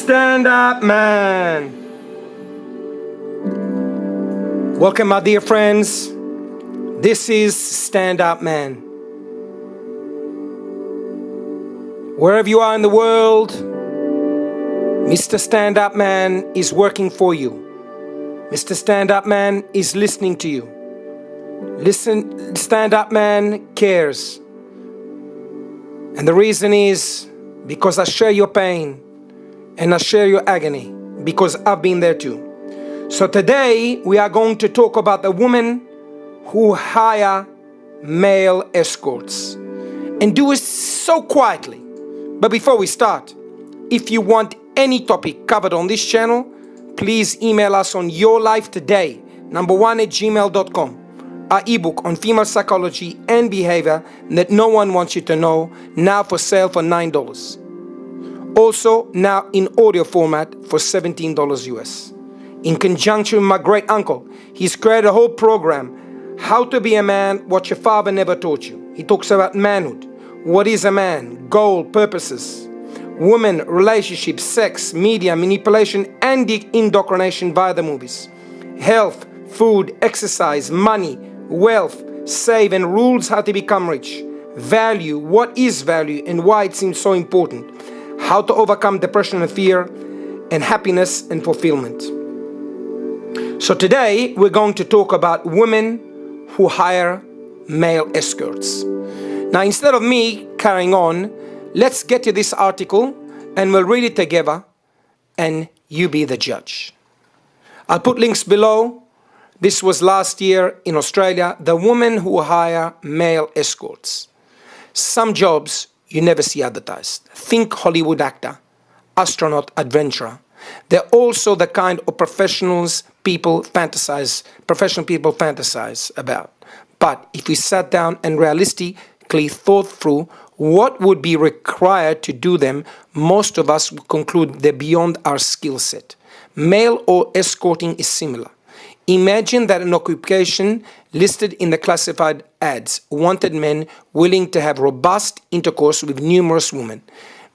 Stand up, man. Welcome, my dear friends. This is Stand Up Man. Wherever you are in the world, Mr. Stand Up Man is working for you. Mr. Stand Up Man is listening to you. Listen, Stand Up Man cares. And the reason is because I share your pain and I share your agony because I've been there too. So today we are going to talk about the women who hire male escorts and do it so quietly. But before we start, if you want any topic covered on this channel, please email us on yourlifetoday1@gmail.com. Our ebook on female psychology and behavior that no one wants you to know, now for sale for $9. Also now in audio format for $17 US. In conjunction with my great uncle, he's created a whole program, How to Be a Man, What Your Father Never Taught You. He talks about manhood, what is a man, goal, purposes, women, relationships, sex, media, manipulation, and indoctrination via the movies, health, food, exercise, money, wealth, save, and rules how to become rich, value, what is value and why it seems so important, how to overcome depression and fear, and happiness and fulfillment. So today we're going to talk about women who hire male escorts. Now, instead of me carrying on, let's get to this article and we'll read it together and you be the judge. I'll put links below. This was last year in Australia, the women who hire male escorts. Some jobs you never see advertised. Think Hollywood actor, astronaut, adventurer. They're also the kind of professional people fantasize about. But if we sat down and realistically thought through what would be required to do them, most of us would conclude they're beyond our skill set. Male or escorting is similar. Imagine that an occupation listed in the classified ads wanted men willing to have robust intercourse with numerous women,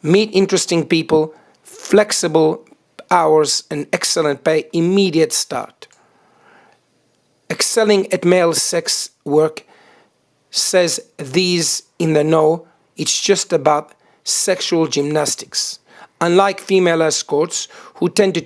meet interesting people, flexible hours and excellent pay, immediate start. Excelling at male sex work says these in the know, it's just about sexual gymnastics. Unlike female escorts who tend to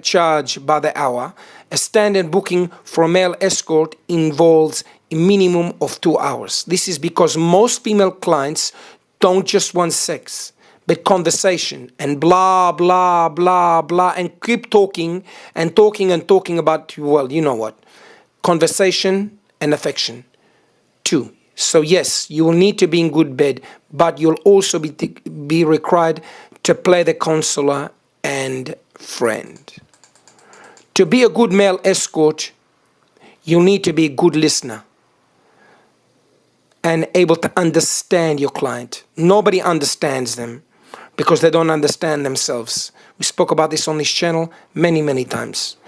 charge by the hour, a standard booking for a male escort involves a minimum of 2 hours. This is because most female clients don't just want sex, but conversation and blah, blah, blah, blah, and keep talking and talking and talking about, well, you know what, conversation and affection too. So yes, you will need to be in good bed, but you'll also be required to play the counselor and friend. To be a good male escort, you need to be a good listener and able to understand your client. Nobody understands them because they don't understand themselves. We spoke about this on this channel many, many times.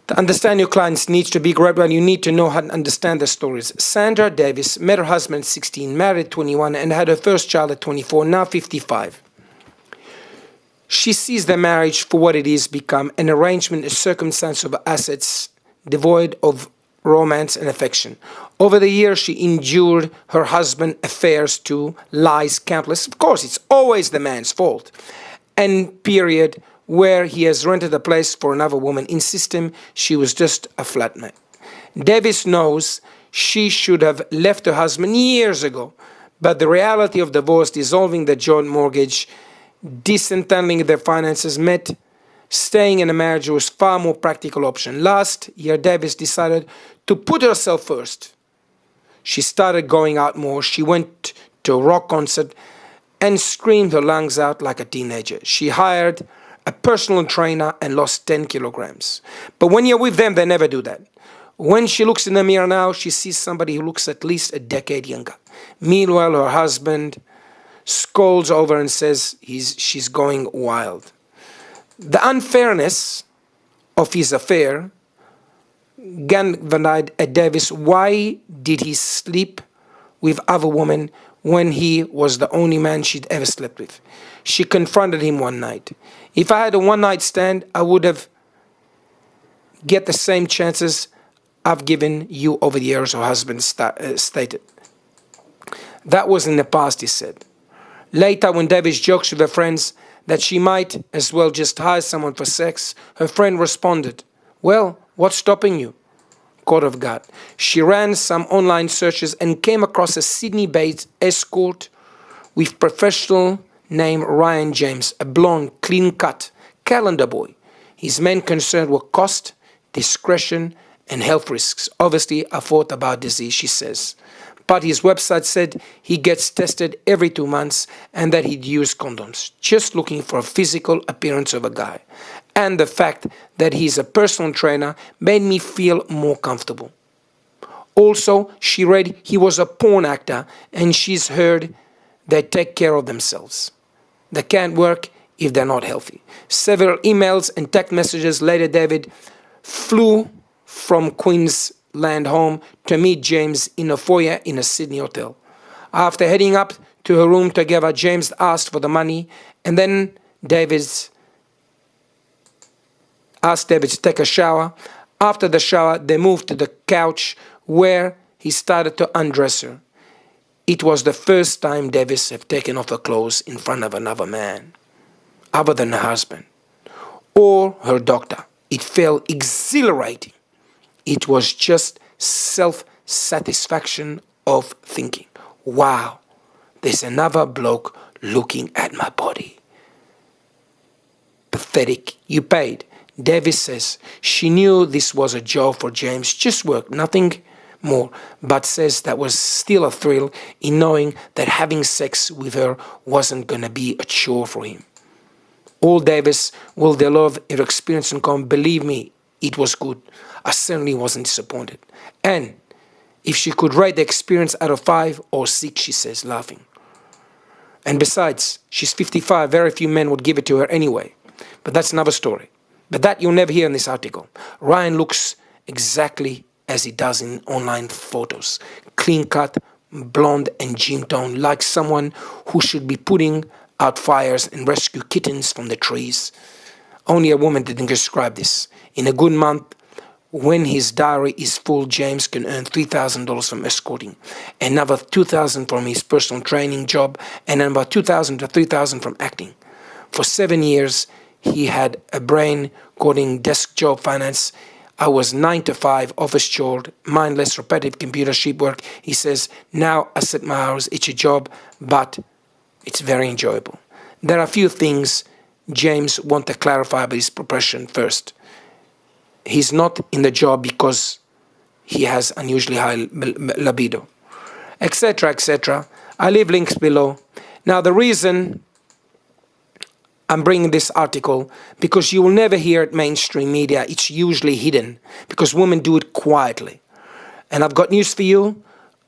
To understand your clients needs to be great, but you need to know how to understand their stories. Sandra Davis met her husband at 16, married at 21, and had her first child at 24, now 55. She sees the marriage for what it is become, an arrangement, a circumstance of assets devoid of romance and affection. Over the years, she endured her husband's affairs too, lies countless. Of course, it's always the man's fault. And period where he has rented a place for another woman, insisting she was just a flatmate. Davis knows she should have left her husband years ago, but the reality of divorce, dissolving the joint mortgage, disentangling their finances meant staying in a marriage was far more practical option. Last year, Davis decided to put herself first. She started going out more. She went to a rock concert and screamed her lungs out like a teenager. She hired a personal trainer and lost 10 kilograms. But when you're with them, they never do that. When she looks in the mirror now, she sees somebody who looks at least a decade younger. Meanwhile, her husband scolds over and says she's going wild. The unfairness of his affair galvanized Davis. Why did he sleep with other women when he was the only man she'd ever slept with. She confronted him one night. If I had a one-night stand, I would have get the same chances I've given you over the years, her husband stated. That was in the past, he said. Later, when Davis jokes with her friends that she might as well just hire someone for sex, her friend responded, "Well, what's stopping you?" Court of God. She ran some online searches and came across a Sydney-based escort with professional name Ryan James, a blonde, clean-cut calendar boy. His main concern were cost, discretion, and health risks. Obviously, I thought about disease, she says. But his website said he gets tested every 2 months and that he'd use condoms, just looking for a physical appearance of a guy. And the fact that he's a personal trainer made me feel more comfortable. Also, she read he was a porn actor and she's heard they take care of themselves. They can't work if they're not healthy. Several emails and text messages later, David flew from Queensland home to meet James in a foyer in a Sydney hotel. After heading up to her room together, James asked for the money and then asked David to take a shower. After the shower, they moved to the couch where he started to undress her. It was the first time Davis had taken off her clothes in front of another man, other than her husband or her doctor. It felt exhilarating. It was just self-satisfaction of thinking, wow, there's another bloke looking at my body. Pathetic. You paid. Davis says she knew this was a job for James, just work, nothing more, but says that was still a thrill in knowing that having sex with her wasn't going to be a chore for him. All Davis will they love her experience and come, believe me, it was good. I certainly wasn't disappointed. And if she could rate the experience out of 5 or 6, she says, laughing. And besides, she's 55, very few men would give it to her anyway. But that's another story. But that you'll never hear in this article. Ryan looks exactly as he does in online photos. Clean-cut, blonde and gym tone, like someone who should be putting out fires and rescue kittens from the trees. Only a woman didn't describe this. In a good month, when his diary is full, James can earn $3,000 from escorting, another $2,000 from his personal training job, and another $2,000 to $3,000 from acting. For 7 years, he had a brain-coding desk job finance. I was 9 to 5, office chore, mindless, repetitive computer sheep work. He says, now I set my hours, it's a job, but it's very enjoyable. There are a few things James wants to clarify about his profession first. He's not in the job because he has unusually high libido, etc., etc. I leave links below. Now, the reason I'm bringing this article, because you will never hear it mainstream media. It's usually hidden because women do it quietly. And I've got news for you.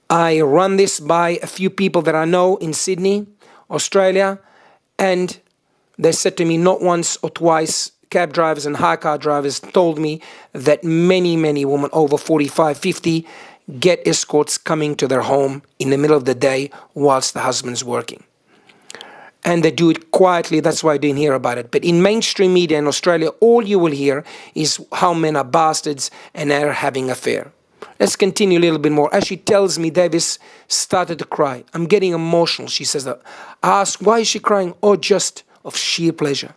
I run this by a few people that I know in Sydney, Australia, and they said to me not once or twice, cab drivers and hire car drivers told me that many, many women over 45, 50 get escorts coming to their home in the middle of the day whilst the husband's working. And they do it quietly, that's why I didn't hear about it. But in mainstream media in Australia, all you will hear is how men are bastards and are having an affair. Let's continue a little bit more. As she tells me, Davis started to cry. I'm getting emotional, she says that. I asked, why is she crying? Oh, just of sheer pleasure.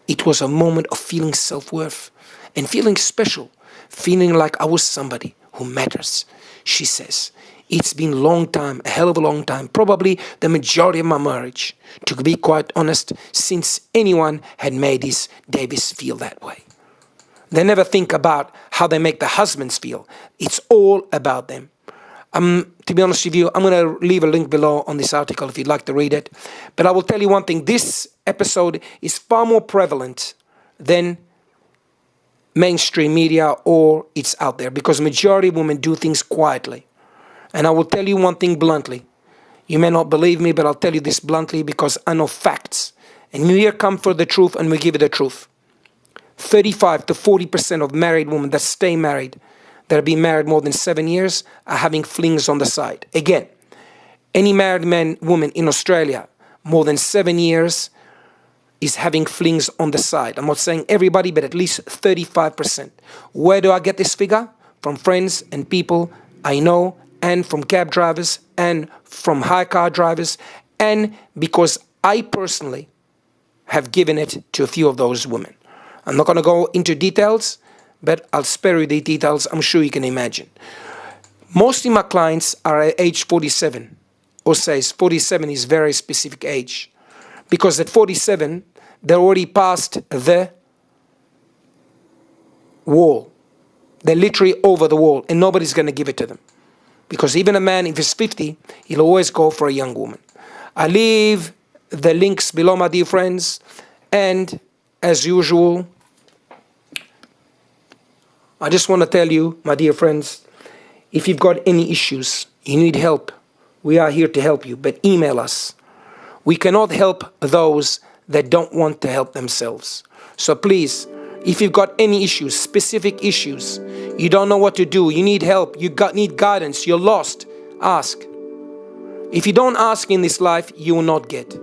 It was a moment of feeling self-worth and feeling special, feeling like I was somebody who matters, she says. It's been a long time, a hell of a long time, probably the majority of my marriage, to be quite honest, since anyone had made Davis feel that way. They never think about how they make the husbands feel. It's all about them. To be honest with you, I'm going to leave a link below on this article if you'd like to read it. But I will tell you one thing. This episode is far more prevalent than mainstream media or it's out there, because majority of women do things quietly. And I will tell you one thing bluntly. You may not believe me, but I'll tell you this bluntly because I know facts. And we here come for the truth and we give you the truth. 35 to 40% of married women that stay married, that have been married more than 7 years, are having flings on the side. Again, Any married man, woman in Australia, more than 7 years, is having flings on the side. I'm not saying everybody, but at least 35%. Where do I get this figure? From friends and people I know, and from cab drivers, and from hire car drivers, and because I personally have given it to a few of those women. I'm not going to go into details, but I'll spare you the details. I'm sure you can imagine. Most of my clients are at age 47, or says 47 is very specific age, because at 47, they're already past the wall. They're literally over the wall, and nobody's going to give it to them. Because even a man, if he's 50, he'll always go for a young woman. I leave the links below, my dear friends, and as usual, I just want to tell you, my dear friends, if you've got any issues, you need help, we are here to help you, but email us. We cannot help those that don't want to help themselves. So please, if you've got any issues, specific issues, you don't know what to do, you need help, need guidance, you're lost, ask. If you don't ask in this life, you will not get.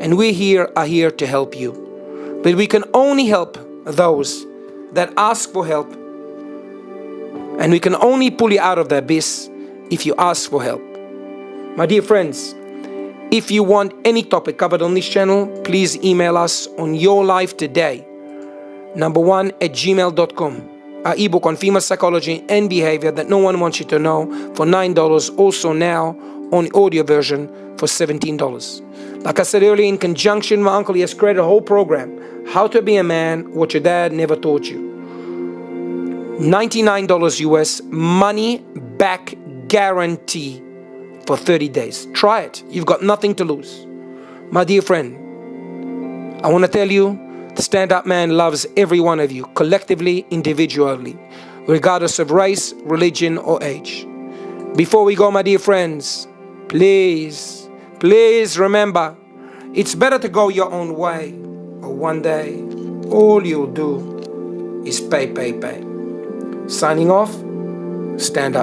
And we are here to help you. But we can only help those that ask for help. And we can only pull you out of the abyss if you ask for help. My dear friends, if you want any topic covered on this channel, please email us on yourlifetoday1@gmail.com. Our ebook on female psychology and behavior that no one wants you to know for $9. Also now on audio version for $17. Like I said earlier, in conjunction with my uncle, he has created a whole program, How to Be a Man, What Your Dad Never Taught You. $99 US, money back guarantee for 30 days. Try it. You've got nothing to lose. My dear friend, I want to tell you, the stand-up man loves every one of you, collectively, individually, regardless of race, religion, or age. Before we go, my dear friends, please remember, it's better to go your own way, or one day, all you'll do is pay. Signing off, stand up.